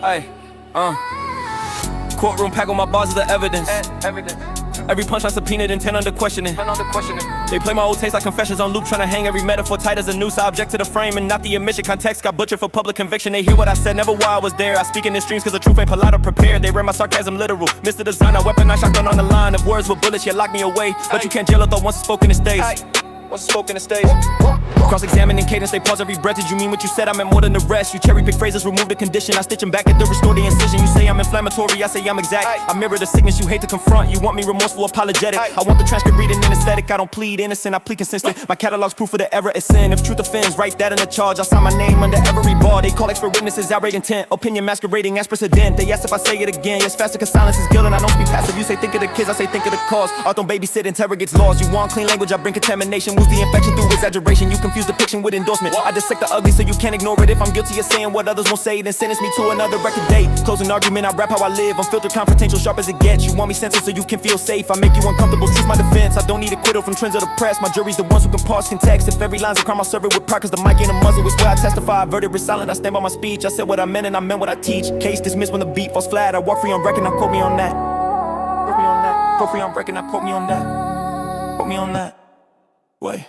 Hey, courtroom pack on my bars is the evidence. Every punchline subpoenaed and 10 under questioning. They play my old tapes like confessions on loop, trying to hang every metaphor tight as a noose. I object to the frame and not the admission. Context got butchered for public conviction. They hear what I said, never why I was there. I speak in the streams cause the truth ain't polite or prepared. They read my sarcasm literal. Mr. Designer, weapon I shotgun on the line. If words were bullets, you lock me away. But you can't jail it though once it's spoken, it stays. Once it's spoken, it stays. Cross-examining cadence, they pause every breath. Did you mean what you said? I meant more than the rest. You cherry-pick phrases, remove the condition. I stitch them back at the restore the incision. You say I'm inflammatory, I say I'm exact. I mirror the sickness you hate to confront. You want me remorseful, apologetic. I want the transcript reading in aesthetic. I don't plead innocent, I plead consistent. My catalog's proof of the error is sin. If truth offends, write that in the charge. I sign my name under every bar. They call expert witnesses outright intent. Opinion masquerading as precedent. They ask if I say it again. Yes, faster cause silence is guilt and I don't speak passive. You say think of the kids, I say think of the cause. Art don't babysit, interrogates laws. You want clean language, I bring contamination. Moves the infection through exaggeration. You confuse depiction with endorsement. I dissect the ugly so you can't ignore it. If I'm guilty of saying what others won't say, then sentence me to another record date. Closing argument, I rap how I live. Unfiltered, confrontational, sharp as it gets. You want me censored so you can feel safe. I make you uncomfortable, choose my defense. I don't need acquittal from trends of the press. My jury's the ones who can parse context. If every line's a crime, I'll serve it with pride. Cause the mic ain't a muzzle, it's where I testify. Verdict is silent, I stand by my speech. I said what I meant and I meant what I teach. Case dismissed when the beat falls flat. I walk free on record, now quote me on that. Quote me on that. Quote free on record, now quote me on that. Quote me on that. Wait.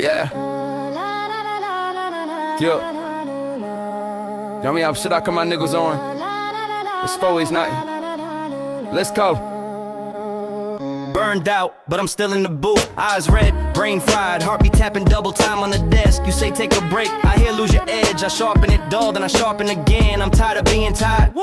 Yeah. Yo. Tell me how should I come my niggas on? It's 4 night. Let's go. Burned out, but I'm still in the booth. Eyes red, brain fried, heartbeat tapping double time on the desk. You say take a break, I hear lose your edge. I sharpen it dull, then I sharpen again. I'm tired of being tired.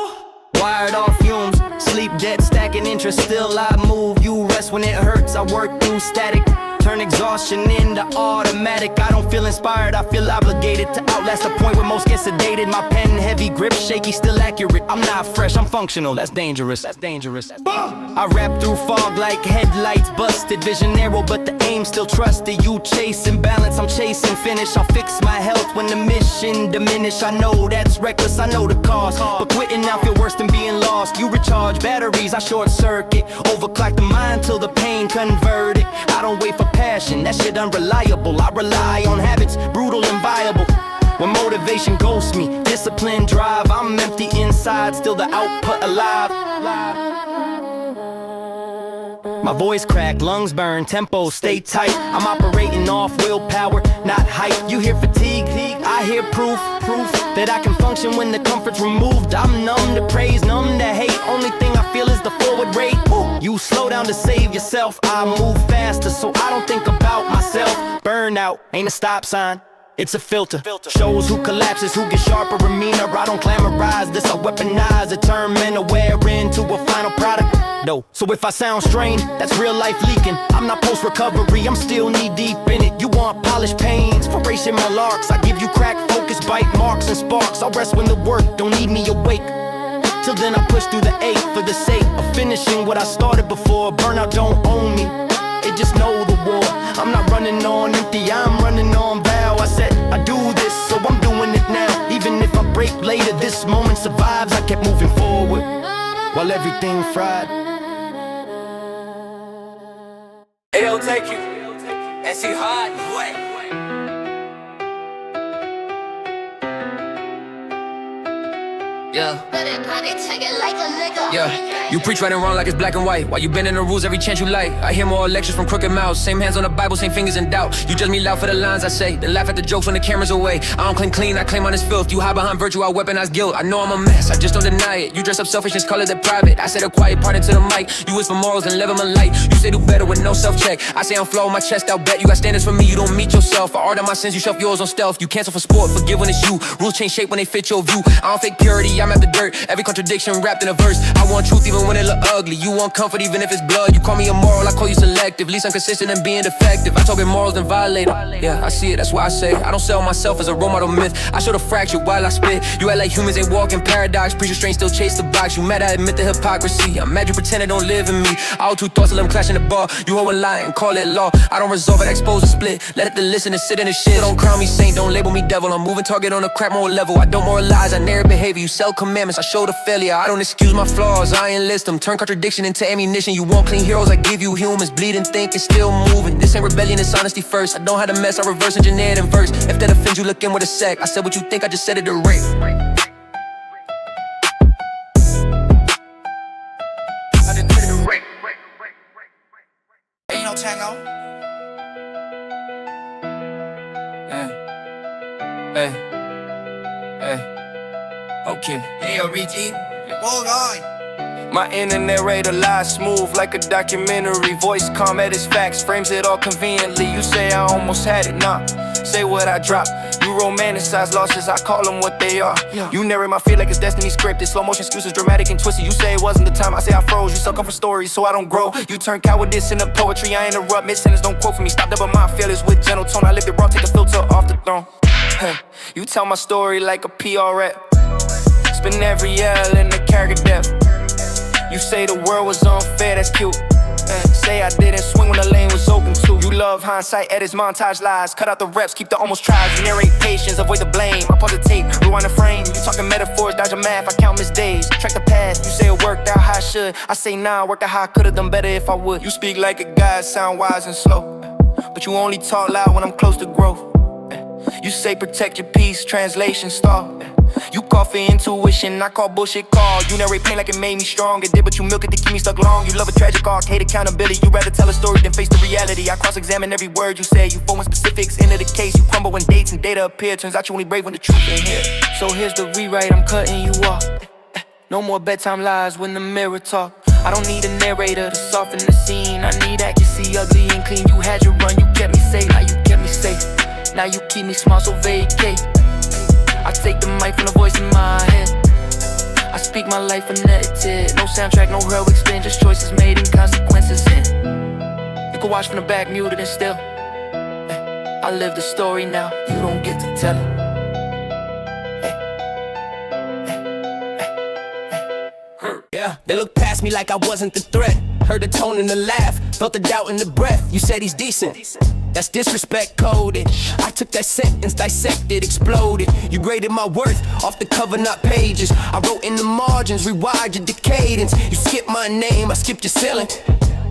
Wired off fumes, sleep debt, stacking interest. Still I move, you rest when it hurts. I work through static. Turn exhaustion into automatic. I don't feel inspired, I feel obligated to outlast the point where most get sedated. My pen heavy grip, shaky, still accurate. I'm not fresh, I'm functional, that's dangerous. That's dangerous. I rap through fog like headlights busted. Vision narrow, but the aim still trusted. You chasing balance, I'm chasing finish. I'll fix my health when the mission diminish. I know that's reckless, I know the cost, but quitting now feel worse than being lost. You recharge batteries, I short circuit. Overclock the mind till the pain converted. I don't wait for passion, that shit unreliable. I rely on habits, brutal and viable. When motivation ghosts me, discipline drive. I'm empty inside, still the output alive. My voice crack, lungs burn, tempo stay tight. I'm operating off willpower, not hype. You hear fatigue, I hear proof that I can function when the comfort's removed. I'm numb to praise, numb to hate. Only thing I feel is the forward rate. You slow down to save yourself, I move faster so I don't think about myself. Burnout ain't a stop sign, it's a filter. Shows who collapses, who gets sharper or meaner. I don't glamorize this, I weaponize it. Turn men aware into a final product. No, so if I sound strained, that's real life leaking. I'm not post-recovery, I'm still knee-deep in it. You want polished pains, inspiration my larks. I give you crack focus, bite marks and sparks. I'll rest when the work don't need me awake. Till then I push through the ache for the sake of finishing what I started before. Burnout don't own me, it just know the war. I'm not running on empty, I'm running on vow. I said I do this, so I'm doing it now. Even if I break later, this moment survives. I kept moving forward while everything fried. It'll take you and see hard way. Yeah. Yeah, you preach right and wrong like it's black and white. While you bending the rules every chance you like. I hear more lectures from crooked mouths. Same hands on the Bible, same fingers in doubt. You judge me loud for the lines I say, then laugh at the jokes when the camera's away. I don't claim clean, I claim honest filth. You hide behind virtue, I weaponize guilt. I know I'm a mess, I just don't deny it. You dress up selfishness, call it that private. I said a quiet part into the mic. You whisper morals and live them a light. You say do better with no self-check. I say I'm flawed, my chest out, bet you got standards for me. You don't meet yourself. For art of my sins, you shelf yours on stealth. You cancel for sport, forgive when it's you. Rules change shape when they fit your view. I don't fake purity, I'm at the dirt. Every contradiction wrapped in a verse. I want truth even when it look ugly. You want comfort even if it's blood. You call me immoral, I call you selective. Least I'm consistent in being defective. I talk in morals and violate them. Yeah, I see it, that's why I say I don't sell myself as a role model myth. I show the fracture while I spit. You act like humans ain't walking paradox. Preach restraint, still chase the box. You mad I admit the hypocrisy. I'm mad you pretend it don't live in me. All two thoughts, let them clash in the bar. You hold a lie and call it law. I don't resolve it, I expose a split. Let it to listen and sit in the shit. Don't crown me saint, don't label me devil. I'm moving target on a crap moral level. I don't moralize, I narrate behavior. You sell commandments, I show the failure. I don't excuse my flaws, I enlist them. Turn contradiction into ammunition. You want clean heroes, I give you humans. Bleeding, thinking, still moving. This ain't rebellion, it's honesty first. I don't have to mess, I reverse engineer it in verse. If that offends you, look in with a sec. I said what you think, I just said it direct. Ain't no tango. Okay. Hey, Richie. Hold on. My inner narrator lies smooth like a documentary. Voice calm at its facts, frames it all conveniently. You say I almost had it, nah. Say what I drop. You romanticize losses, I call them what they are. You narrate my fear like it's destiny scripted. Slow motion excuses, dramatic and twisted. You say it wasn't the time, I say I froze. You suck up for stories, so I don't grow. You turn cowardice into poetry, I interrupt mid-sentence, don't quote for me. Stop double my failures with gentle tone. I live it raw, take the filter off the throne. Hey, you tell my story like a PR rep. Spin every L in the character depth. You say the world was unfair, that's cute. Say I didn't swing when the lane was open too. You love hindsight, edits, montage lies. Cut out the reps, keep the almost tries. You narrate patience, avoid the blame. I pause the tape, rewind the frame. You talking metaphors, dodge a math, I count missed days. Track the path, you say it worked out how I should. I say nah, worked out how I could've done better if I would. You speak like a guy, sound wise and slow, but you only talk loud when I'm close to growth. You say protect your peace, translation stall. You call for intuition, I call bullshit call. You narrate pain like it made me strong. It did, but you milk it to keep me stuck long. You love a tragic arc, hate accountability. You rather tell a story than face the reality. I cross-examine every word you say. You form specifics into the case. You crumble when dates and data appear. Turns out you only brave when the truth ain't here. So here's the rewrite, I'm cutting you off. No more bedtime lies when the mirror talk. I don't need a narrator to soften the scene. I need accuracy, ugly and clean. You had your run, you kept me safe. Now you kept me safe. Now you keep me small, so vacate. I take the mic from the voice in my head. I speak my life unedited. No soundtrack, no heroic spin, just choices made and consequences in. You can watch from the back, muted and still. I live the story now, you don't get to tell it. Yeah, they look past me like I wasn't the threat. Heard the tone and the laugh, felt the doubt in the breath. You said he's decent, that's disrespect coded. I took that sentence, dissected, exploded. You graded my worth off the cover, not pages. I wrote in the margins, rewired your cadence. You skipped my name, I skipped your ceiling.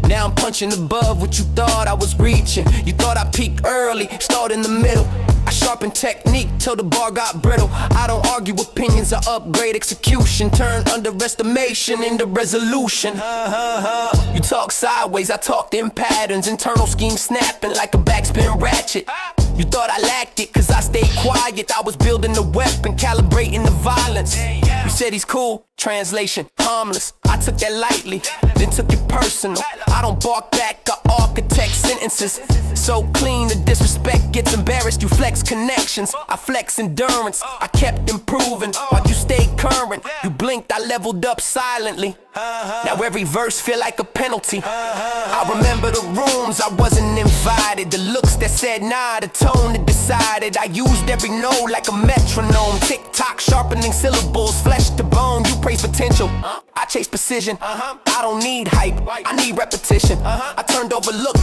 Now I'm punching above what you thought I was reaching. You thought I peaked early, start in the middle. I sharpened technique till the bar got brittle. I don't argue opinions, I upgrade execution. Turn underestimation into resolution. You talk sideways, I talked in patterns. Internal scheme snapping like a backspin ratchet. You thought I lacked it cause I stayed quiet. I was building the weapon, calibrating the violence. You said he's cool, translation, harmless. I took that lightly, then took it personal. I don't bark back, I architect sentences. So clean, the disrespect gets embarrassed. You flex connections, I flex endurance. I kept improving while you stayed current. You blinked, I leveled up silently. Now every verse feel like a penalty. I remember the rooms I wasn't invited. The looks that said nah, the tone that decided. I used every note like a metronome. Tick-tock, sharpening syllables, flesh to bone. You praise potential, I chase precision. I don't need hype, I need repetition. I turned overlooked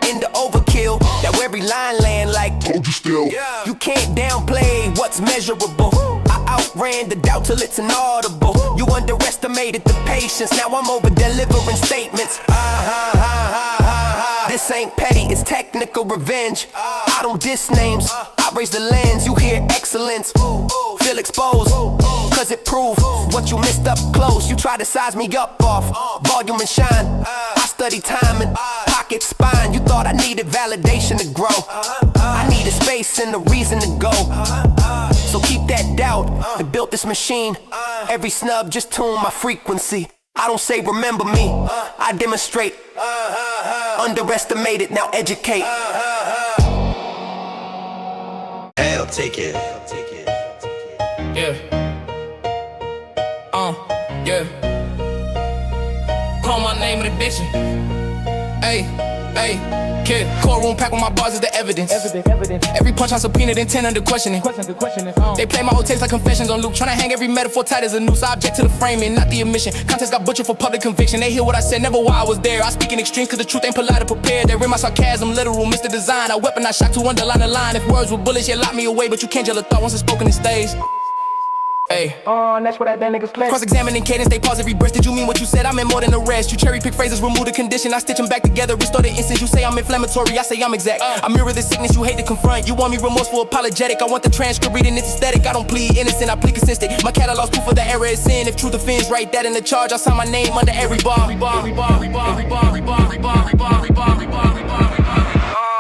into overkill. Now every line land like told you still. You can't downplay what's measurable. I outran the doubt till it's inaudible. You underestimated the patience, now I'm over delivering statements. This ain't petty, it's technical revenge. I don't diss names, I raise the lens. You hear excellence, feel exposed, cause it proves what you missed up close. You try to size me up off volume and shine. I study timing, pocket spine. You thought I needed validation to grow. I needed space and a reason to go. So keep that doubt, I built this machine. Every snub just tune my frequency. I don't say remember me, I demonstrate. Underestimate it, now educate. Hell, take it. Yeah. Yeah. Call my name with addiction. Hey, hey, kid. Courtroom packed with my bars is the evidence. Every punch I subpoenaed, intent under questioning. They play my old tapes like confessions on loop, tryna hang every metaphor tight as a noose. I object to the framing, not the admission. Contest got butchered for public conviction. They hear what I said, never why I was there. I speak in extremes cause the truth ain't polite or prepared. They read my sarcasm, literal, Mr. Design. I weaponize shot to underline the line. If words were bullets, you lock me away, but you can't jail a thought once it's spoken, it stays. Hey, that's what that niggas play. Cross-examining cadence, they pause every breath. Did you mean what you said? I meant more than the rest. You cherry-pick phrases, remove the condition. I stitch them back together, restore the instance. You say I'm inflammatory, I say I'm exact. I mirror the sickness you hate to confront. You want me remorseful, apologetic. I want the transcript reading, it's aesthetic. I don't plead innocent, I plead consistent. My catalog's proof of the error is sin. If truth offends, write that in the charge. I sign my name under every bar.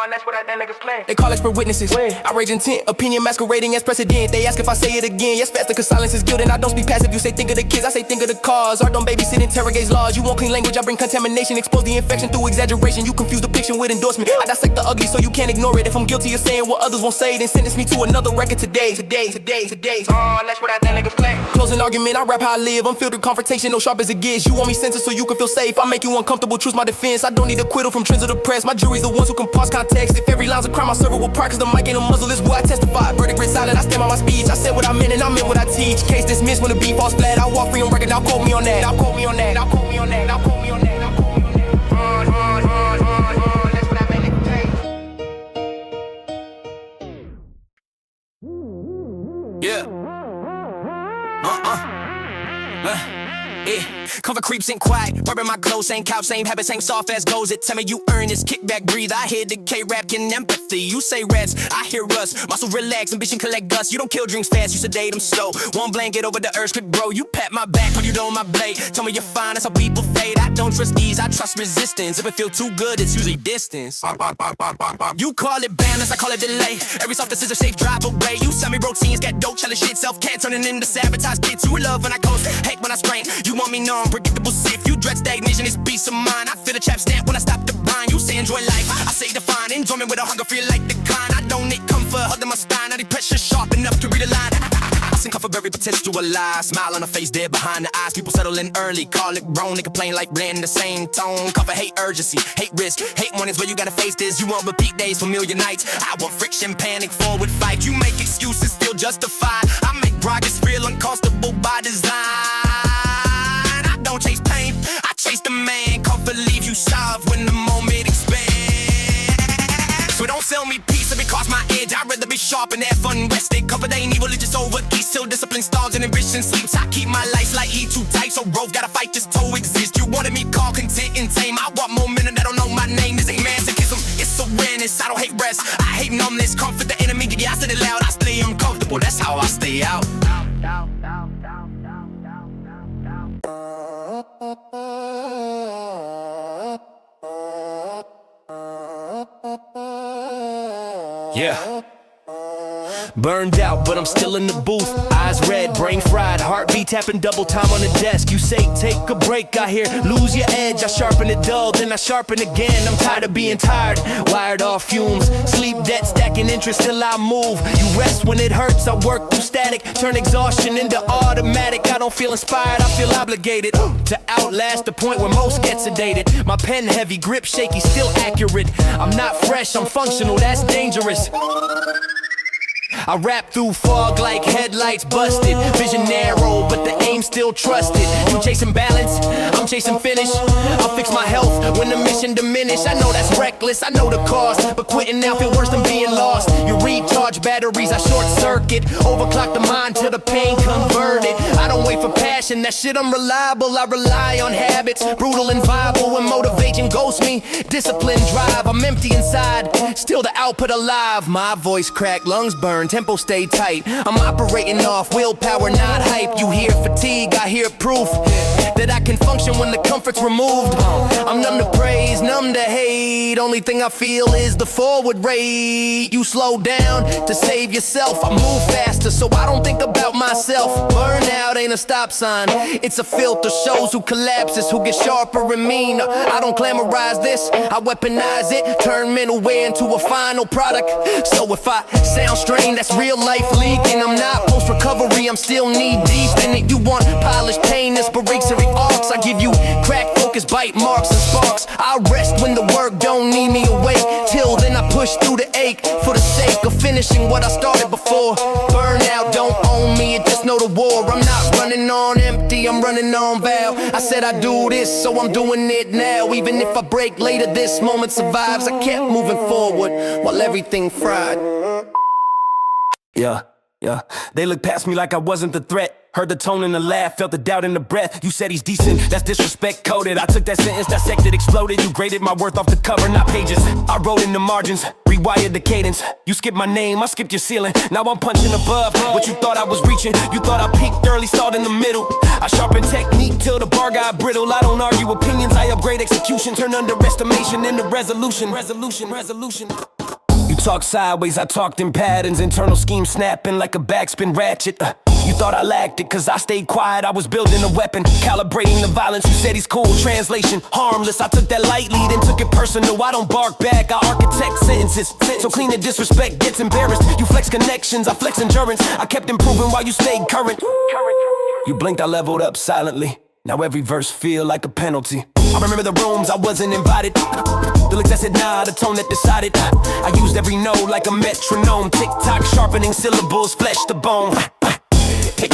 That's what that niggas play. They call expert witnesses. Outrage intent, opinion masquerading as precedent. They ask if I say it again. Yes, faster, cause silence is guilt. And I don't speak passive. You say think of the kids, I say think of the cause. Art don't babysit, interrogates laws. You want clean language, I bring contamination. Expose the infection through exaggeration. You confuse the picture with endorsement. I dissect the ugly so you can't ignore it. If I'm guilty of saying what others won't say, then sentence me to another record today. That's what that niggas play. Closing argument, I rap how I live. Unfiltered confrontation, no sharp as it gets. You want me censored so you can feel safe. I make you uncomfortable, choose my defense. I don't need acquittal from trends of the press. My jury's the ones who can parse context. If every line's a crime, I serve it with pride, cause the mic ain't a muzzle, this where I testify. Verdict written silent, I stand by my speech. I said what I meant and I meant what I teach. Case dismissed when the beat falls flat. I walk free on record, now quote me on that. Now quote me on that, now quote me on that, now quote me on that, now quote me on that. That's what I made it take. Yeah. Yeah. Comfort creeps in quiet, rubbing my clothes, same couch, same habits, same soft as goes. It tell me you earn this kickback, breathe. I hear the K-rap getting empathy. You say rats, I hear us. Muscle relax, ambition collect dust. You don't kill dreams fast, you sedate them slow. One blanket over the earth, quick bro. You pat my back, put you on my blade. Tell me you're fine, that's how people fade. I don't trust ease, I trust resistance. If it feel too good, it's usually distance. You call it balance, I call it delay. Every soft decision safe drive away. You sell me routines, get dope, challenge shit, self-care turning into sabotage bits. You love when I coast, hate when I strain. You want me numb, predictable safe. You dread stagnation, it's peace of mind. I feel the trap stamp when I stop the grind. You say enjoy life, I say define enjoyment with a hunger, feel like decline. I don't need comfort, hugging my spine. I need pressure sharp enough to read a line. Sing comfort, very potential alive. Smile on the face, dead behind the eyes. People settle in early, call it wrong. They complain like blend the same tone. Comfort, hate urgency, hate risk, hate mornings where you gotta face this. You want repeat days, familiar nights. I want friction, panic, forward fight. You make excuses, still justified. I make progress feel uncomfortable by design. I don't chase pain, I chase the man. Comfort leaves you soft when the moment expands. So don't sell me peace if it costs my edge. I'd rather be sharp and have fun rested. Comfort ain't evil, it's just over east. Till discipline starves and ambition sleeps. I keep my life slightly too tight, so bro, gotta fight just to exist. You wanted me called content and tame. I want more men that don't know my name. This ain't masochism, it's awareness. I don't hate rest, I hate numbness. Comfort the enemy, yeah, I said it loud. I stay uncomfortable, that's how I stay out. Yeah. Burned out, but I'm still in the booth. Eyes red, brain fried, heartbeat tapping double time on the desk. You say take a break, I hear lose your edge. I sharpen it dull, then I sharpen again. I'm tired of being tired, wired off fumes. Sleep debt, stacking interest till I move. You rest when it hurts, I work through static. Turn exhaustion into automatic. I don't feel inspired, I feel obligated to outlast the point where most get sedated. My pen heavy, grip shaky, still accurate. I'm not fresh, I'm functional, that's dangerous. I rap through fog like headlights busted. Vision narrow, but the aim still trusted. You chasing balance, I'm chasing finish. I'll fix my health when the mission diminish. I know that's reckless, I know the cost, but quitting now feel worse than being lost. You recharge batteries, I short circuit. Overclock the mind till the pain converted. I don't wait for passion, that shit unreliable. I rely on habits, brutal and viable. When motivation ghosts me, discipline drive. I'm empty inside, still the output alive. My voice crack, lungs burn, tempo stay tight. I'm operating off willpower, not hype. You hear fatigue, I hear proof. that I can function when the comfort's removed. I'm numb to praise, numb to hate. Only thing I feel is the forward rate. You slow down to save yourself. I move faster so I don't think about myself. Burnout ain't a stop sign, it's a filter. Shows who collapses, who gets sharper and meaner. I don't glamorize this, I weaponize it. Turn mental wear into a final product. So if I sound strained, that's real life leaking. I'm not post-recovery, I'm still knee deep in it. You want polished pain, inspiratory arcs. I give you crack focus, bite marks and sparks. I rest when the work don't need me awake. Till then I push through the ache for the sake of finishing what I started before. Burnout don't own me, it just know the war. I'm not running on empty, I'm running on vow. I said I do this, so I'm doing it now. Even if I break later, this moment survives. I kept moving forward while everything fried. Yeah, they look past me like I wasn't the threat. Heard the tone in the laugh, felt the doubt in the breath. You said he's decent, that's disrespect coded. I took that sentence, dissected, exploded. You graded my worth off the cover, not pages. I wrote in the margins, rewired the cadence. You skipped my name, I skipped your ceiling. Now I'm punching above what you thought I was reaching. You thought I peaked early, stalled in the middle. I sharpened technique till the bar got brittle. I don't argue opinions, I upgrade execution. Turn underestimation into resolution. You talk sideways, I talked in patterns. Internal scheme snapping like a backspin ratchet. You thought I lacked it, cause I stayed quiet. I was building a weapon, calibrating the violence. You said he's cool, translation, harmless. I took that lightly, then took it personal. I don't bark back, I architect sentences. So clean the disrespect gets embarrassed. You flex connections, I flex endurance. I kept improving while you stayed current. You blinked, I leveled up silently. Now every verse feel like a penalty. I remember the rooms I wasn't invited. The looks that said nah, the tone that decided. I used every note like a metronome. Tick-tock, sharpening syllables, flesh to bone.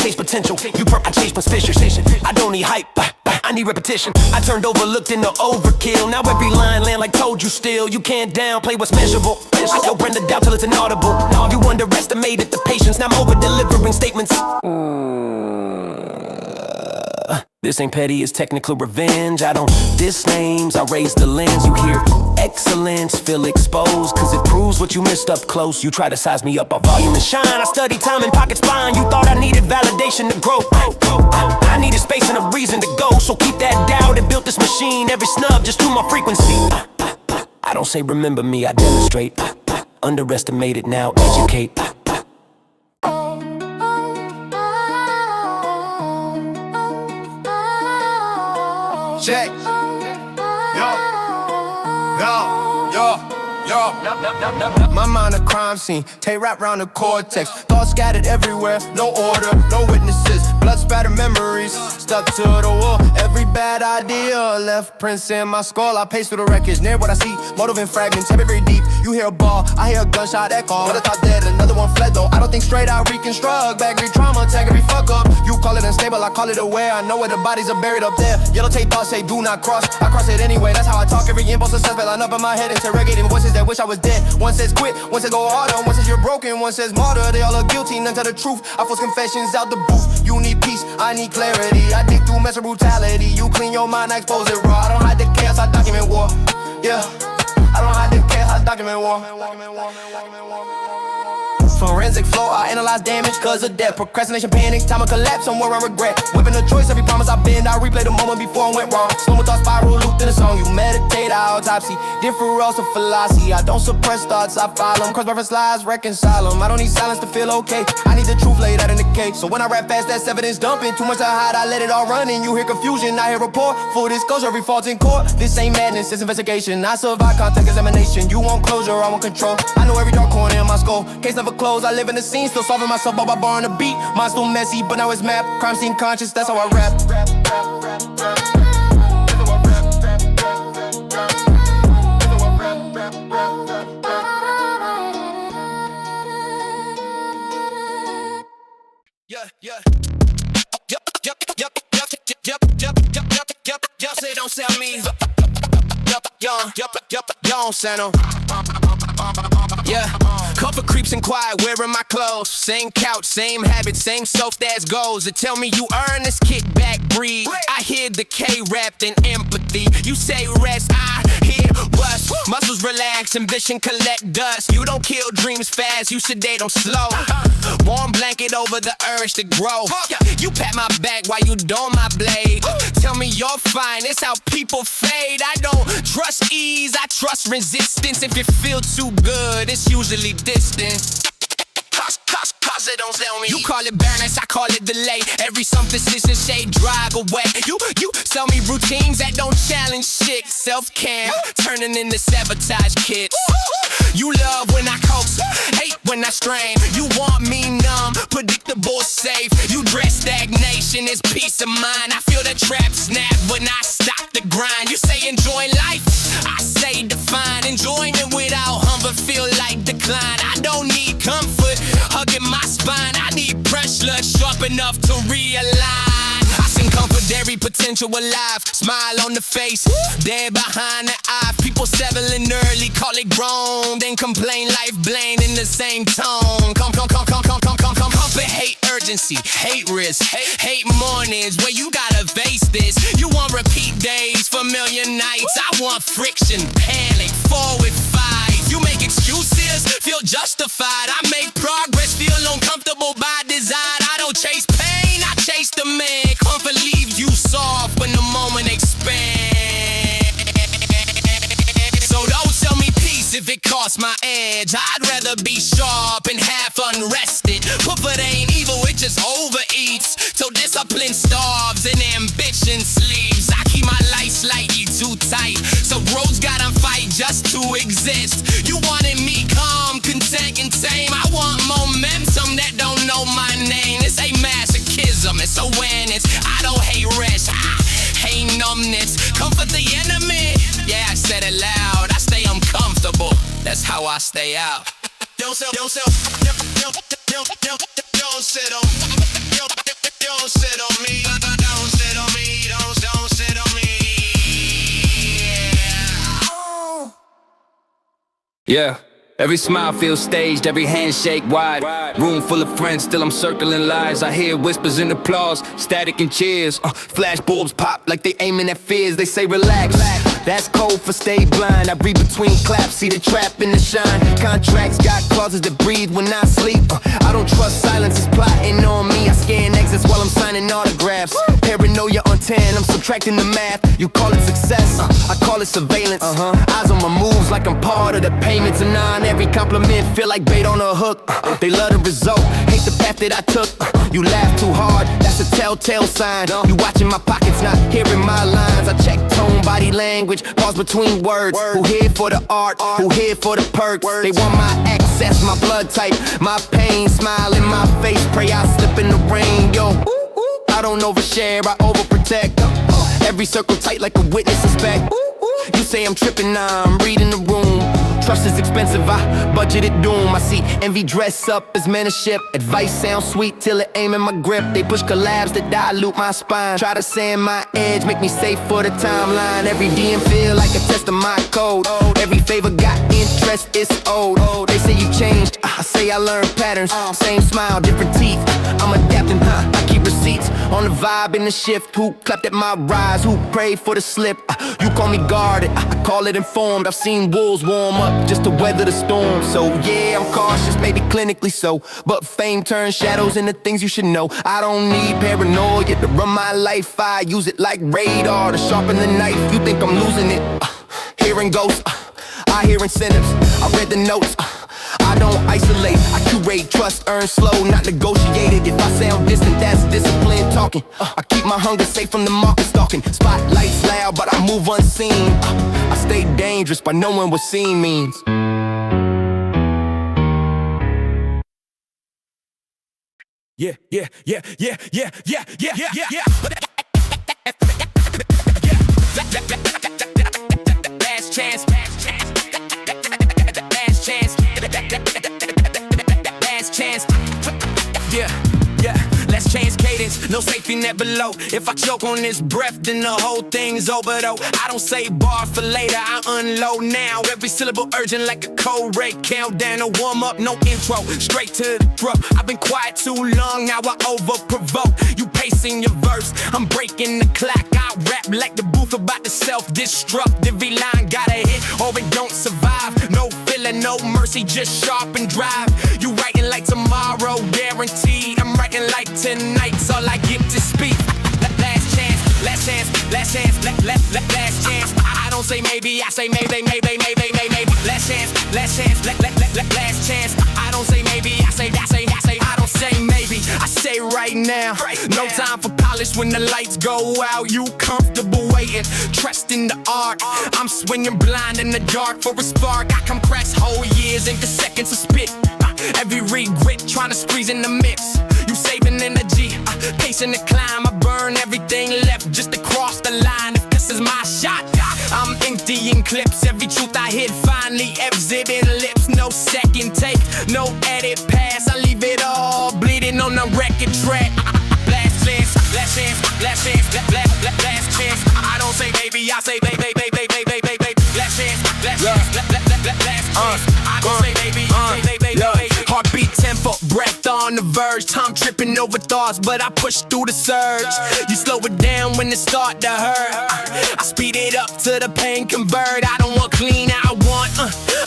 Taste potential, you I chase my specialization. I don't need hype, I need repetition. I turned overlooked into overkill. Now every line land like told you still. You can't downplay what's measurable. I still bring the doubt till it's inaudible. You underestimated the patience, now I'm over-delivering statements. This ain't petty, it's technical revenge. I don't diss names, I raise the lens. You hear excellence, feel exposed, cause it proves what you missed up close. You try to size me up, our volume and shine. I study time and pocket spine. You thought I needed validation to grow. I needed space and a reason to go. So keep that doubt and built this machine. Every snub just to my frequency. I don't say remember me, I demonstrate. Underestimate it now, educate. Check. My mind a crime scene, take rap round the cortex. Thoughts scattered everywhere, no order, no witnesses. Blood spattered memories, stuck to the wall. Every bad idea left prints in my skull. I pace through the wreckage, near what I see. Motive in fragments, heavy very deep. You hear a ball, I hear a gunshot echo. Another thought dead, another one fled though. I don't think straight, I reconstruct. Back trauma, tag every fuck up. You call it unstable, I call it aware. I know where the bodies are buried up there. Yellow tape thoughts say do not cross. I cross it anyway, that's how I talk. Every impulse of suspect line up in my head, interrogating voices that wish I was dead. One says quit, one says go harder, one says you're broken, one says martyr. They all are guilty, none tell the truth. I force confessions out the booth. You need peace, I need clarity. I dig through mess of brutality. You clean your mind, I expose it raw. I don't hide the chaos, I document war. Yeah, I don't hide the chaos, I document war. Forensic flow, I analyze damage cause of death. Procrastination, panic, time of collapse, somewhere I regret. Whipping a choice, every promise I bend, I replay the moment before I went wrong. Slow thoughts spiral, looped in a song. You meditate, I autopsy, different roles of philosophy. I don't suppress thoughts, I follow them. Cross-reference lies, reconcile them. I don't need silence to feel okay, I need the truth laid out in the cake. So when I rap fast, that's evidence dumping. Too much to hide, I let it all run. And you hear confusion, I hear report. Full disclosure, every fault in court. This ain't madness, it's investigation. I survive contact examination. You want closure, I want control. I know every dark corner in my skull. Case never closed, I live in the scene, still solving myself by barring the beat. Mine still messy, but now it's map. Crime scene conscious, that's how I rap. Y'all say don't sell me. Y'all don't sell no. Yeah, comfort creeps and quiet, wearing my clothes. Same couch, same habits, same self-as goals. That tell me you earn this kickback breed. I hear the K wrapped in empathy. You say rest, I hear bust. Muscles relax, ambition collect dust. You don't kill dreams fast, you sedate them slow. Warm blanket over the urge to grow. You pat my back while you dull my blade. Tell me you're fine, it's how people fade. I don't trust ease, I trust resistance. If it feels too good, it's usually distance. Cause it don't sell me. You call it balance, I call it delay. Every some decision shade drive away. You sell me routines that don't challenge shit. Self-care turning into sabotage kits. You love when I coax, hate when I strain. You want me numb, predictable, safe. You dress stagnation as peace of mind. I feel the trap snap when I stop the grind. You say enjoy life, I say define. Enjoyment without hunger feel like decline. I don't need comfort hugging my spine. I need pressure sharp enough to realign. I seen comfort, every potential alive. Smile on the face, dead behind the eye. People settling early, call it grown, then complain life blame in the same tone. Comfort, hate urgency, hate risk, hate mornings where you gotta face this. You want repeat days, familiar nights. I want friction, panic, forward fight. You make excuses, feel justified. I make progress, feel uncomfortable by design. I don't chase pain, I chase the man. Comfort leaves you soft when the moment expands. So don't tell me peace if it costs my edge. I'd rather be sharp and half unrested. Comfort ain't evil, it just overeats. Till discipline starves and ambition sleeps. I keep my life slightly too tight, so bros gotta fight just to exist. You wanted me calm, content, and tame. I want momentum that don't know my name. This ain't masochism, it's awareness. I don't hate rest, I hate numbness. Comfort the enemy, yeah, I said it loud. I stay uncomfortable, that's how I stay out. Don't sit on, don't sit on me, don't sit on me, don't sit on me. Yeah. Every smile feels staged, every handshake wide. Room full of friends, still I'm circling lies. I hear whispers and applause, static and cheers. Flash bulbs pop like they aiming at fears. They say relax, that's code for stay blind. I breathe between claps, see the trap in the shine. Contracts got clauses that breathe when I sleep. I don't trust silence, it's plotting on me. I scan exits while I'm signing autographs. Paranoia on 10, I'm subtracting the math. You call it success, I call it surveillance. Eyes on my moves like I'm part of the payments. And nine, every compliment feel like bait on a hook. They love the result, hate the path that I took. You laugh too hard, that's a telltale sign. You watching my pockets, not hearing my lines. I check tone, body language, pause between words. Who here for the art, who here for the perks? They want my access, my blood type, my pain. Smile in my face, pray I slip in the rain. Yo, I don't overshare, I overprotect. Every circle tight like a witness suspect. You say I'm tripping, nah, I'm reading the room. Trust is expensive, I budgeted doom. I see envy dress up as mentorship. Advice sounds sweet till it aim in my grip. They push collabs that dilute my spine. Try to sand my edge, make me safe for the timeline. Every DM feel like a test of my code. Every favor got interest, it's old. They say you changed, I say I learned patterns. Same smile, different teeth, I'm adapting, I keep receipts on the vibe in the shift. Who clapped at my rise, who prayed for the slip? You call me guarded, I call it informed. I've seen wolves warm up just to weather the storm. So yeah, I'm cautious, maybe clinically so, but fame turns shadows into things you should know. I don't need paranoia to run my life. I use it like radar to sharpen the knife. You think I'm losing it? Hearing ghosts, I hear incentives, I read the notes. I don't isolate, I curate, trust, earn slow, not negotiated. If I sound distant, that's discipline talking. I keep my hunger safe from the market stalking. Spotlights loud, but I move unseen. I stay dangerous by knowing what seen means. Yeah. Last chance. Last chance. Yeah, let's change cadence. no safety net below. If I choke on this breath, then the whole thing's over though. I don't say bar for later, I unload now. Every syllable urgent like a cold red countdown. No warm up, no intro, straight to the throat. I've been quiet too long, now I over provoke. You pacing your verse, I'm breaking the clock. I rap like the booth about to self-destruct. Every line got a hit or it don't survive. No feeling, no mercy, just sharp and drive. You writing like tomorrow, guaranteed. I'm writing like tonight's all I get to speak. Last chance, last chance, last chance, last chance. I don't say maybe, I say maybe. Last chance, last chance, last chance. I don't say maybe, I say. I don't say maybe, I say right now. No time for polish when the lights go out. You comfortable waiting, trust in the art. I'm swinging blind in the dark for a spark. I compress whole years into seconds of spit. Every regret trying to squeeze in the mix. You saving energy, pacing the climb. I burn everything left just to cross the line. If this is my shot, I'm emptying clips. Every truth I hit finally exhibit lips. No second take, no edit pass. I leave it all bleeding on the record track. Last chance, last chance, last chance, last chance. I don't say baby, I say baby. Last chance, last chance, last chance. I don't say baby, baby. Heartbeat, tempo, breath on the verge. Tongue tripping over thoughts, but I push through the surge. You slow it down when it start to hurt. I speed it up to the pain convert. I don't want clean, I want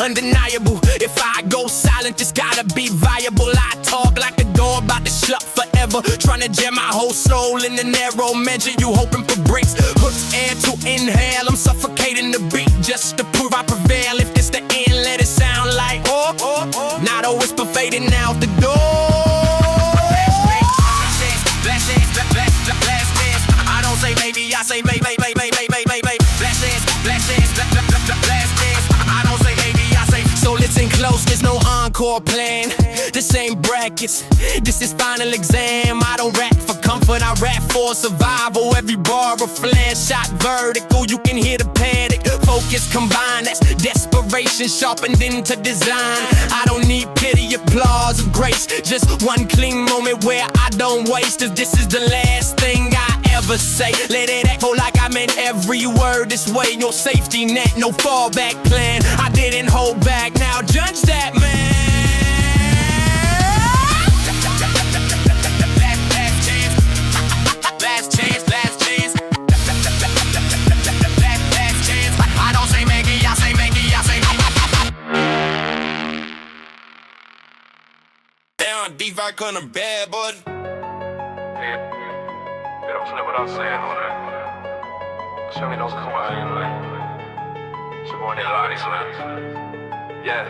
undeniable. If I go silent, it's gotta be viable. I talk like a door about to shut forever. Trying to jam my whole soul in the narrow measure. You hoping for breaks, hooks air to inhale. I'm suffocating the beat just to prove I prevail. If it's the end, let it sound like not a whisper fading out the door. Last chance, last chance. I don't say maybe, I say baby. Last chance, last chance, last chance. I don't say maybe, I say. So listen close, there's no encore plan. This ain't brackets, this is final exam. I don't rap for comfort, I rap for survival. Every bar a flash shot vertical, you can hear the panic. Focus combined, that's desperation sharpened into design. I don't need pity, applause, or grace. Just one clean moment where I don't waste. If this is the last thing I ever say, let it echo like I meant every word this way. No safety net, no fallback plan. I didn't hold back, now judge that man. Last chance, last chance. Last chance. I don't say maybe, I say maybe. Down, D-Vac on the bad boy. Yeah, they don't slip without saying all that. Show me those Kawhi, like, she born in a lot of these slaps. Yeah.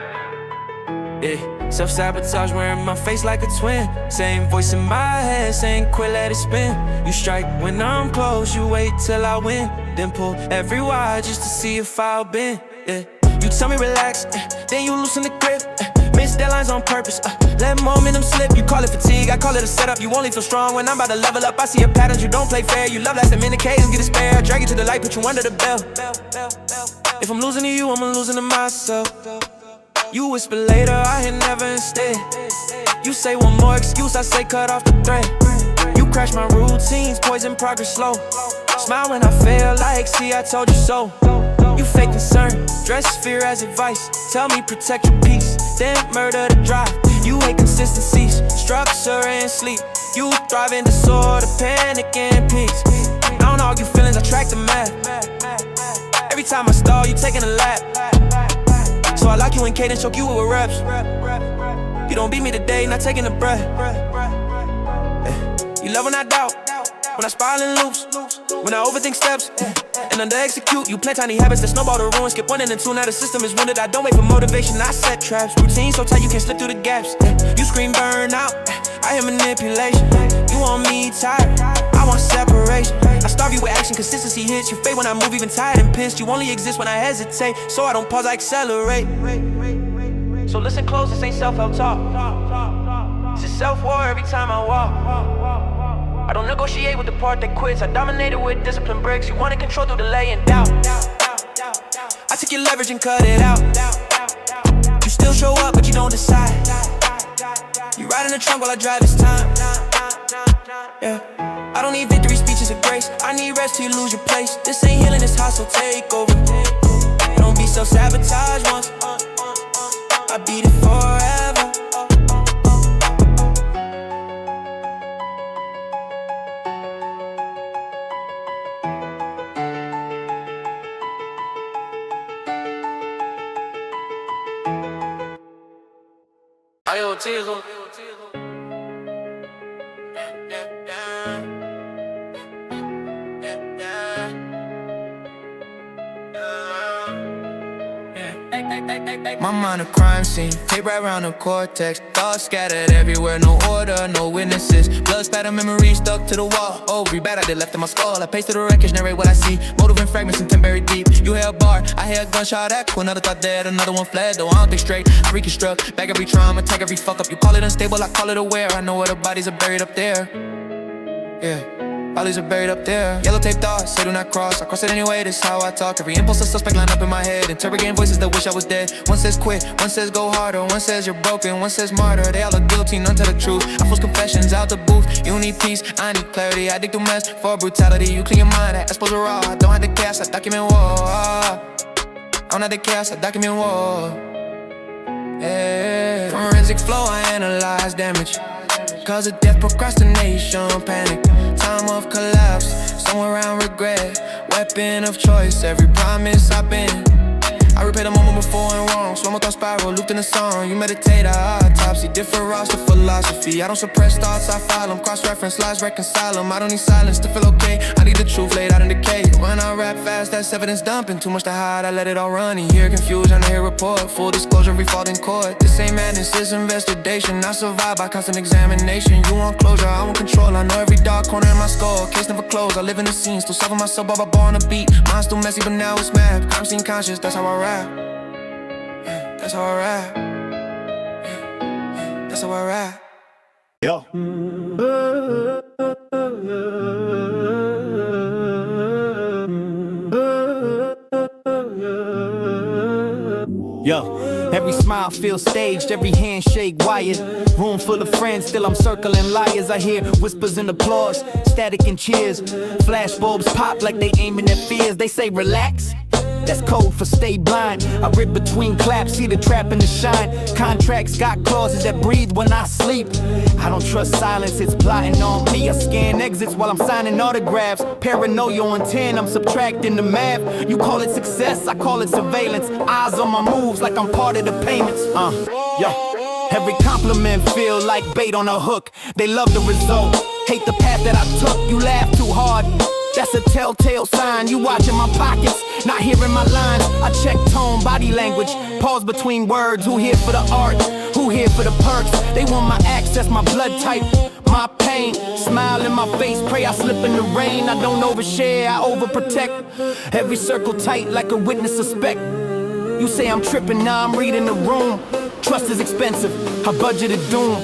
Yeah, self-sabotage wearing my face like a twin. Same voice in my head saying quit, let it spin. You strike when I'm close, you wait till I win. Then pull every wire just to see if I'll bend. Yeah, you tell me relax, then you loosen the grip. Miss deadlines on purpose, let momentum slip. You call it fatigue, I call it a setup. You only feel strong when I'm about to level up. I see your patterns, you don't play fair. You love last a minute, cadence, get it spare. Drag you to the light, put you under the bell. If I'm losing to you, I'm losing to myself. You whisper later, I hear never instead. You say one more excuse, I say cut off the thread. You crash my routines, poison progress slow. Smile when I fail, like see I told you so. You fake concern, dress fear as advice. Tell me protect your peace, then murder the drive. You hate consistencies, structure and sleep. You thrive in disorder, panic and peace. I don't argue feelings, I track the math. Every time I stall, you taking a lap. So I lock you in cadence, choke you with reps. You don't beat me today, not taking a breath. You love when I doubt, when I spiral in loops, when I overthink steps, and under execute. You plant tiny habits that snowball to ruin. Skip 1 and then 2, now the system is wounded. I don't wait for motivation, I set traps. Routine so tight you can't slip through the gaps. You scream burn out, I hear manipulation. You want me tired, I want separation. I starve you with action, consistency hits. You fade when I move, even tired and pissed. You only exist when I hesitate, so I don't pause, I accelerate. So listen close, this ain't self-help talk. This is self-war every time I walk. I don't negotiate with the part that quits. I dominate it with discipline bricks. You wanna control through delay and doubt. I take your leverage and cut it out. You still show up, but you don't decide. You ride in the trunk while I drive this time. Yeah. I don't need victory speeches of grace. I need rest till you lose your place. This ain't healing, this hustle take over. Don't be self-sabotage once. I beat it forever. Ayo, Tizo. My mind a crime scene, tape right around the cortex. Thoughts scattered everywhere, no order, no witnesses. Blood spatter, memories stuck to the wall. Oh, re bad I did left in my skull. I pasted the wreckage, narrate what I see. Motive in fragments and 10 buried deep. You hear a bar, I hear a gunshot echo. Another thought dead, another one fled. Though I don't think straight, I reconstruct. Back every trauma, tag every fuck up. You call it unstable, I call it aware. I know where the bodies are buried up there. Yeah. Bodies are buried up there. Yellow tape thoughts, say do not cross. I cross it anyway, this is how I talk. Every impulse a suspect line up in my head. Interrogating voices that wish I was dead. One says quit, one says go harder. One says you're broken, one says martyr. They all look guilty, none tell the truth. I force confessions out the booth. You need peace, I need clarity. I dig through mess for brutality. You clean your mind, I expose the raw. I don't have the chaos, I document war. I don't have the chaos, I document war. Yeah. Forensic flow, I analyze damage. Cause of death, procrastination, panic. Time of collapse, somewhere around regret. Weapon of choice, every promise I've been. I replay the moment before and wrong. Slow-mo thought spiral, looped in a song. You meditate, I autopsy, different roster philosophy. I don't suppress thoughts, I file them. Cross-reference lies, reconcile them. I don't need silence to feel okay. I need the truth laid out in decay. When I rap fast, that's evidence dumping. Too much to hide, I let it all run. You hear confusion, I hear report. Full disclosure, we fought in court. This ain't madness, it's investigation. I survive by constant examination. You want closure, I want control. I know every dark corner in my skull. Case never closed, I live in the scene. Still solving myself by bar on a beat. Mine's still messy, but now it's mad. Crime scene conscious, that's how I rap. Yeah, that's how I rap. Yeah, that's how I rap. Yo. Yo, every smile feels staged, every handshake wired. Room full of friends, still I'm circling liars. I hear whispers and applause, static and cheers. Flashbulbs pop like they aiming at fears. They say relax, that's code for stay blind. I rip between claps, see the trap and the shine. Contracts got clauses that breathe when I sleep. I don't trust silence, it's plotting on me. I scan exits while I'm signing autographs. Paranoia on 10, I'm subtracting the math. You call it success, I call it surveillance. Eyes on my moves like I'm part of the payments. Yo. Every compliment feel like bait on a hook. They love the result, hate the path that I took. You laugh too hard, that's a telltale sign. You watching my pockets, not hearing my lines. I check tone, body language, pause between words. Who here for the art? Who here for the perks? They want my access, my blood type, my pain. Smile in my face, pray I slip in the rain. I don't overshare, I overprotect. Every circle tight like a witness suspect. You say I'm tripping, now I'm reading the room. Trust is expensive, I budgeted doom.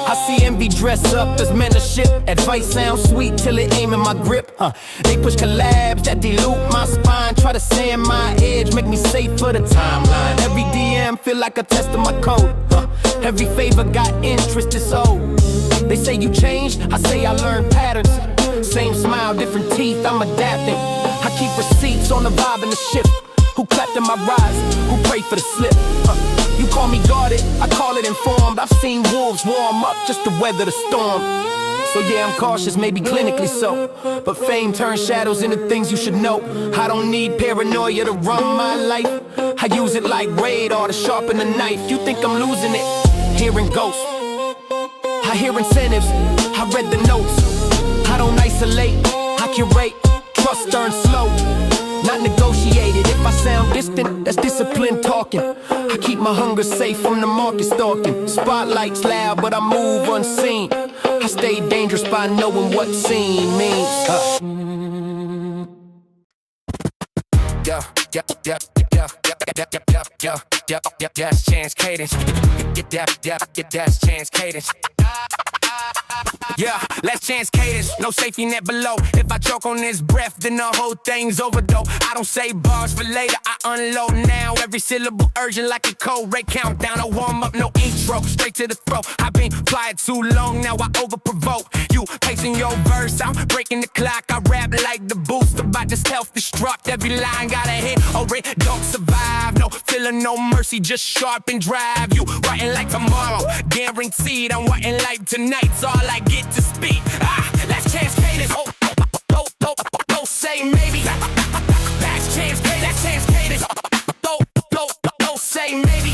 I see envy dress up as mentorship. Advice sounds sweet till it aim in my grip. They push collabs that dilute my spine. Try to sand my edge, make me safe for the timeline. Every DM feel like a test of my code. Every favor got interest, it's old. They say you changed, I say I learned patterns. Same smile, different teeth, I'm adapting. I keep receipts on the vibe and the shift. Who clapped in my rise, who prayed for the slip. You call me guarded, I call it informed. I've seen wolves warm up just to weather the storm. So yeah, I'm cautious, maybe clinically so. But fame turns shadows into things you should know. I don't need paranoia to run my life. I use it like radar to sharpen the knife. You think I'm losing it, hearing ghosts. I hear incentives, I read the notes. I don't isolate, I curate. Trust earned slow, not negotiated. If I sound distant, that's discipline talking. I keep my hunger safe from the market stalking. Spotlight's loud, but I move unseen. I stay dangerous by knowing what seen means. That's chance cadence. That's chance cadence. Yeah, let's chance cadence, no safety net below. If I choke on this breath, then the whole thing's over though. I don't say bars for later, I unload now. Every syllable urgent like a cold ray countdown. I warm up, no intro, straight to the throat. I've been quiet too long, now I overprovoke. You pacing your verse, I'm breaking the clock. I rap like the boost, about to self-destruct. Every line got a hit, already don't survive. No feeling, no mercy, just sharp and drive. You writing like tomorrow, guaranteed. I'm writing like tonight's all I get to speak. Let's chance cadence. Don't say maybe. That's chance cadence. That's chance cadence. Don't say maybe.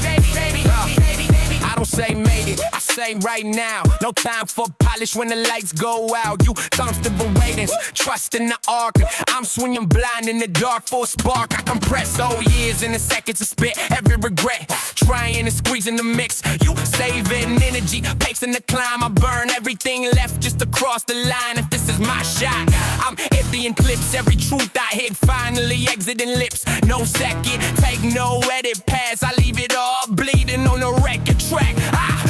I don't say maybe, I say right now. No time for polish when the lights go out. You comfortable waiting, trust in the arc. I'm swinging blind in the dark for a spark. I compress all years in a second to spit every regret. Trying and squeezing the mix. You saving energy, pacing the climb. I burn everything left just to cross the line. If this is my shot, I'm emptying clips. Every truth I hit finally exiting lips. No second, take no edit pass. I leave it all bleeding on the record track.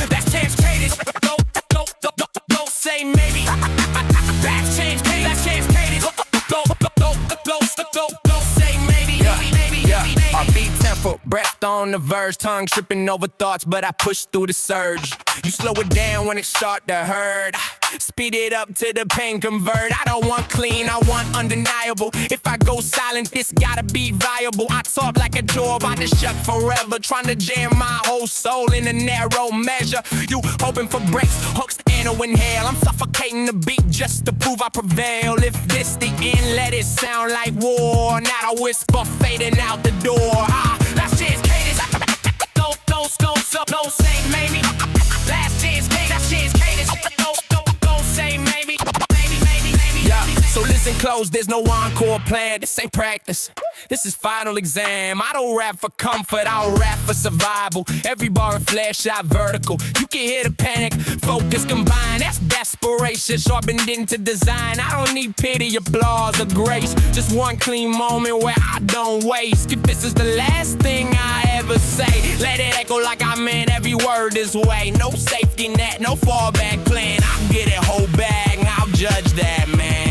That's chance cadence. Don't say maybe. That's chance cadence. That's chance cadence. Don't say maybe. I beat tempo, breath on the verge, tongue tripping over thoughts, but I push through the surge. You slow it down when it start to hurt. Speed it up to the pain convert. I don't want clean, I want undeniable. If I go silent, this gotta be viable. I talk like a door about to shut forever, trying to jam my whole soul in a narrow measure. You hoping for breaks, hooks, and a inhale. I'm suffocating the beat just to prove I prevail. If this the end, let it sound like war. Not a whisper fading out the door. Last chance cadence. Don't say maybe. Last chance cadence. Last chance cadence. Don't say maybe. Yeah. So listen close, there's no encore plan. This ain't practice, this is final exam. I don't rap for comfort, I don't rap for survival. Every bar a flash shot vertical. You can hear the panic, focus combined. That's desperation, sharpened into design. I don't need pity, applause, or grace. Just one clean moment where I don't waste. If this is the last thing I ever say, let it echo like I meant every word this way. No safety net, no fallback plan. I'll get it whole bag, I'll judge that, man.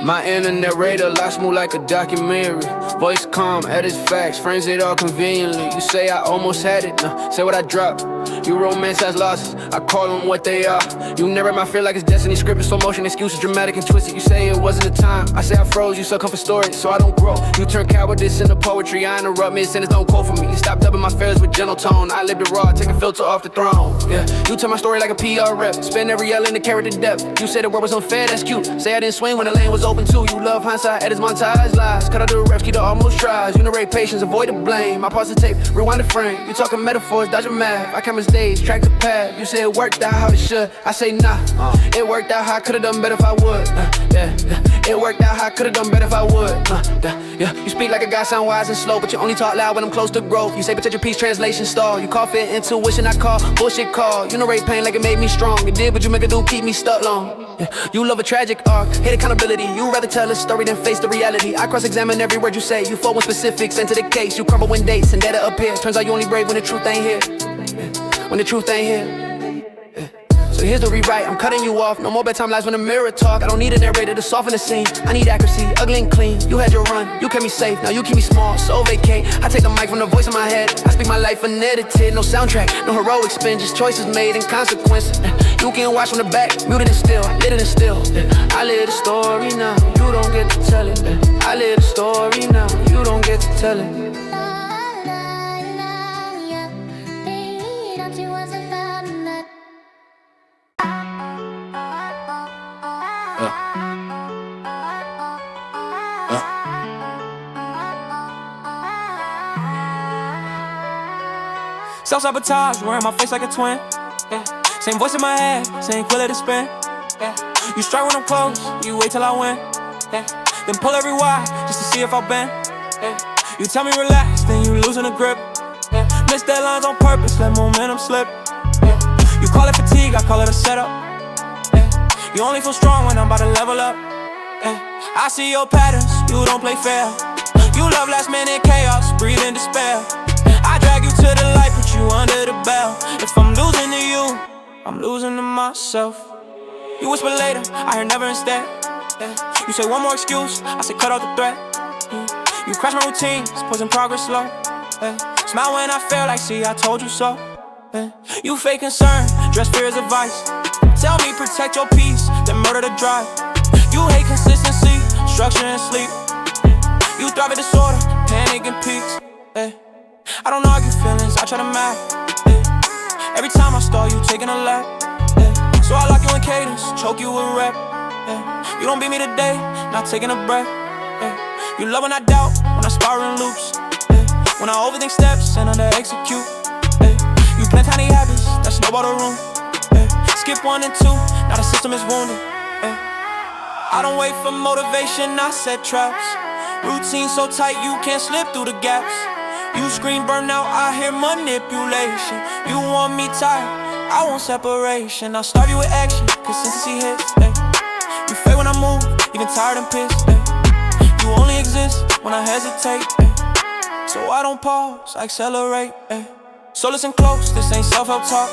My internet radar locks smooth like a documentary. Voice calm, edits facts, frames it all conveniently. You say I almost had it, say what I dropped. You romanticize losses, I call them what they are. You narrate my fear like it's destiny, script in slow motion, excuses dramatic and twisted. You say it wasn't the time, I say I froze, you succumb for storage, so I don't grow. You turn cowardice into poetry, I interrupt mid-sentence, don't quote for me. You stop dubbing my feelings with gentle tone, I live it raw, take a filter off the throne. Yeah, you tell my story like a PR rep, spin every L in the character depth. You say the word was unfair, that's cute. Say I didn't swing when the lane was open too. You love hindsight, edits montage lies. Cut out the reps, keep the almost tries. You narrate patience, avoid the blame. I pause the tape, rewind the frame. You talking metaphors, dodging math. I camera stage, track the path. You say it worked out how it should. I say nah, it worked out how I could've done better if I would. It worked out how I could've done better if I would. Yeah, you speak like a guy, sound wise and slow, but you only talk loud when I'm close to growth. You say potential peace, translation stall. You call fit intuition, I call bullshit call. You narrate pain like it made me strong. It did, but you make it do keep me stuck long. Yeah, you love a tragic arc, hate accountability. You rather tell a story than face the reality. I cross-examine every word you say. You fall when specifics enter the case. You crumble when dates and data appear. Turns out you only brave when the truth ain't here. When the truth ain't here. So here's the rewrite, I'm cutting you off. No more bedtime lies when the mirror talk. I don't need a narrator to soften the scene. I need accuracy, ugly and clean. You had your run, you kept me safe, now you keep me small, so vacate. I take the mic from the voice in my head. I speak my life unedited, no soundtrack, no heroic spin, just choices made and consequences. You can watch from the back, muted and still, lit it and still. I live the story now, you don't get to tell it. I live the story now, you don't get to tell it. Self-sabotage, wearing my face like a twin. Yeah. Same voice in my head, same quill at the spin. Yeah. You strike when I'm close, you wait till I win. Yeah. Then pull every wire just to see if I bend. Yeah. You tell me relax, then you losing the grip. Yeah. Miss deadlines on purpose, let momentum slip. You call it fatigue, I call it a setup. You only feel strong when I'm about to level up. I see your patterns, you don't play fair. You love last minute chaos, breathe in despair. I drag you to the light, put you under the bell. If I'm losing to you, I'm losing to myself. You whisper later, I hear never instead. You say one more excuse, I say cut out the threat. You crash my routines, poison progress slow. Smile when I fail, like see I told you so. You fake concern, dress fear as advice. Tell me protect your peace, then murder the drive. You hate consistency, structure and sleep. You thrive at disorder, panic and peaks. I don't argue feelings, I try to map. Every time I stall, you taking a lap. So I lock you in cadence, choke you with rep. You don't beat me today, not taking a breath. You love when I doubt, when I spiral in loops. When I overthink steps and under execute. You plant tiny habits that snowball the room. Skip 1 and 2, now the system is wounded. I don't wait for motivation, I set traps. Routine so tight you can't slip through the gaps. You scream burnout, I hear manipulation. You want me tired, I want separation. I'll starve you with action, consistency hits. You fade when I move, even tired and pissed. You only exist when I hesitate. So I don't pause, I accelerate. So listen close, this ain't self-help talk.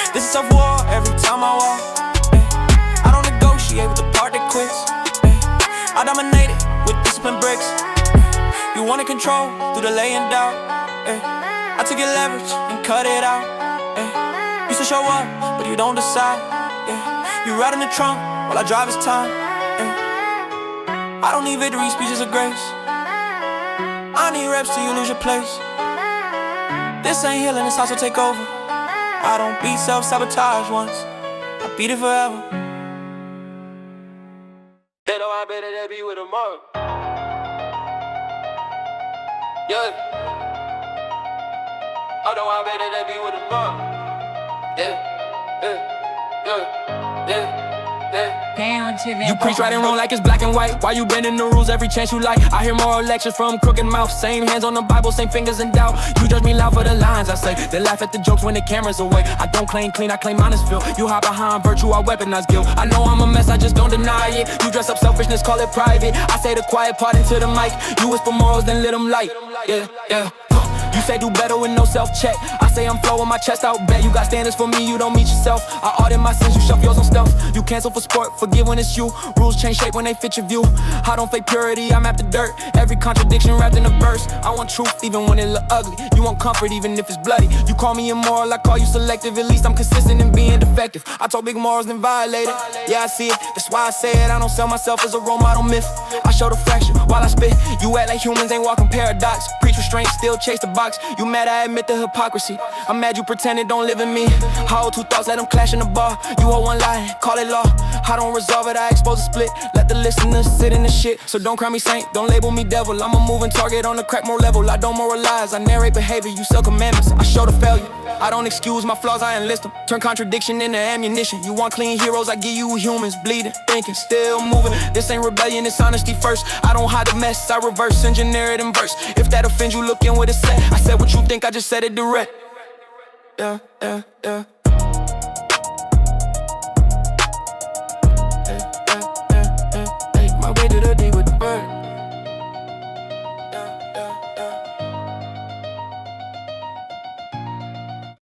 This is self-war every time I walk. I don't negotiate with the part that quits. I dominate it with discipline bricks. You wanna control through the laying down. I took your leverage and cut it out. Used to show up, but you don't decide. You ride in the trunk while I drive, it's time. I don't need victory speeches of grace. I need reps till you lose your place. This ain't healing, it's also take over. I don't beat self-sabotage once, I beat it forever. They know I better than be with a mom. Yeah. I know I better than be with a mom. Yeah. You preach right and wrong like it's black and white. Why you bending the rules every chance you like? I hear moral lectures from crooked mouth. Same hands on the Bible, same fingers in doubt. You judge me loud for the lines I say. They laugh at the jokes when the camera's away. I don't claim clean, I claim honest feel. You hide behind virtue, I weaponize guilt. I know I'm a mess, I just don't deny it. You dress up selfishness, call it private. I say the quiet part into the mic. You whisper morals, then lit them light. Yeah. You say do better with no self-check. I say I'm flowing my chest out. Bet you got standards for me, you don't meet yourself. I audit my sins, you shove yours on stuff. You cancel for sport, forgive when it's you. Rules change shape when they fit your view. I don't fake purity, I map the dirt. Every contradiction wrapped in a verse. I want truth even when it look ugly. You want comfort even if it's bloody. You call me immoral, I call you selective. At least I'm consistent in being defective. I talk big morals then violate it. Yeah, I see it, that's why I say it. I don't sell myself as a role model myth. I show the fraction while I spit. You act like humans ain't walking paradox. Preach restraint, still chase the box. You mad I admit the hypocrisy. I'm mad you pretended don't live in me. I hold two thoughts, let them clash in the bar. You hold one lie, call it law. I don't resolve it, I expose a split. Let the listeners sit in the shit. So don't cry me saint, don't label me devil. I'm a moving target on the crack more level. I don't moralize, I narrate behavior. You sell commandments, I show the failure. I don't excuse my flaws, I enlist them. Turn contradiction into ammunition. You want clean heroes, I give you humans. Bleeding, thinking, still moving. This ain't rebellion, it's honesty first. I don't hide the mess, I reverse engineer it in verse. If that offends you, look in what it said. I said what you think, I just said it direct. Yeah.